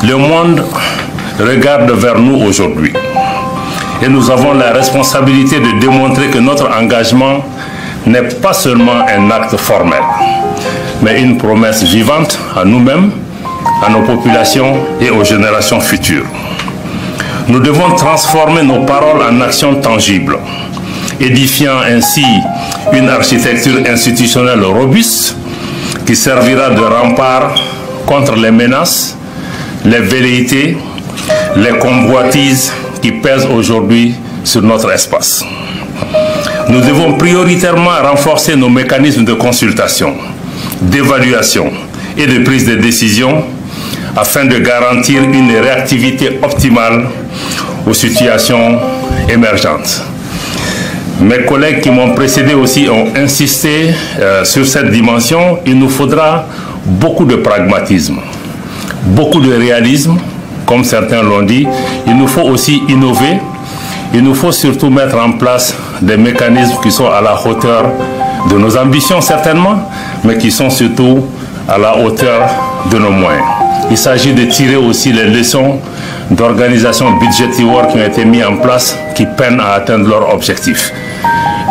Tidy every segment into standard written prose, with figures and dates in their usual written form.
Le monde regarde vers nous aujourd'hui et nous avons la responsabilité de démontrer que notre engagement n'est pas seulement un acte formel, mais une promesse vivante à nous-mêmes, à nos populations et aux générations futures. Nous devons transformer nos paroles en actions tangibles, édifiant ainsi une architecture institutionnelle robuste qui servira de rempart contre les menaces, les velléités, les convoitises qui pèsent aujourd'hui sur notre espace. Nous devons prioritairement renforcer nos mécanismes de consultation, d'évaluation et de prise de décision afin de garantir une réactivité optimale aux situations émergentes. Mes collègues qui m'ont précédé aussi ont insisté sur cette dimension. Il nous faudra beaucoup de pragmatisme, beaucoup de réalisme, comme certains l'ont dit. Il nous faut aussi innover. Il nous faut surtout mettre en place des mécanismes qui sont à la hauteur de nos ambitions certainement, mais qui sont surtout à la hauteur de nos moyens. Il s'agit de tirer aussi les leçons d'organisations budgétaires qui ont été mises en place, qui peinent à atteindre leurs objectifs.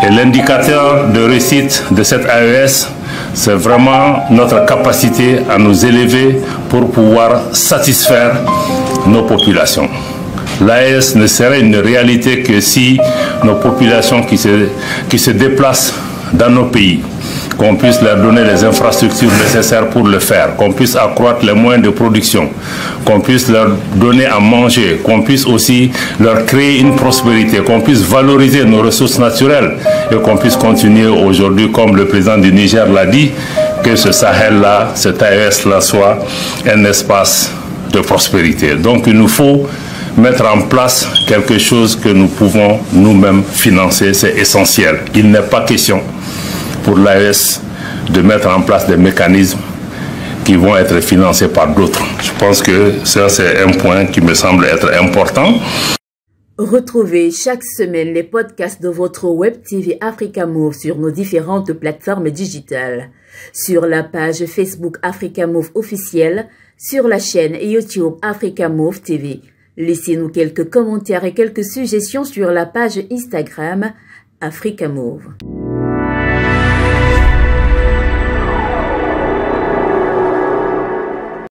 Et l'indicateur de réussite de cette AES, c'est vraiment notre capacité à nous élever pour pouvoir satisfaire nos populations. L'AES ne serait une réalité que si nos populations qui se déplacent dans nos pays, qu'on puisse leur donner les infrastructures nécessaires pour le faire, qu'on puisse accroître les moyens de production, qu'on puisse leur donner à manger, qu'on puisse aussi leur créer une prospérité, qu'on puisse valoriser nos ressources naturelles et qu'on puisse continuer aujourd'hui, comme le président du Niger l'a dit, que ce Sahel-là, cet AES-là soit un espace de prospérité. Donc il nous faut mettre en place quelque chose que nous pouvons nous-mêmes financer, c'est essentiel. Il n'est pas question pour l'AES de mettre en place des mécanismes qui vont être financés par d'autres. Je pense que ça, c'est un point qui me semble être important. Retrouvez chaque semaine les podcasts de votre Web TV Africa Move sur nos différentes plateformes digitales, sur la page Facebook Africa Move officielle, sur la chaîne YouTube Africa Move TV. Laissez-nous quelques commentaires et quelques suggestions sur la page Instagram Africa Move.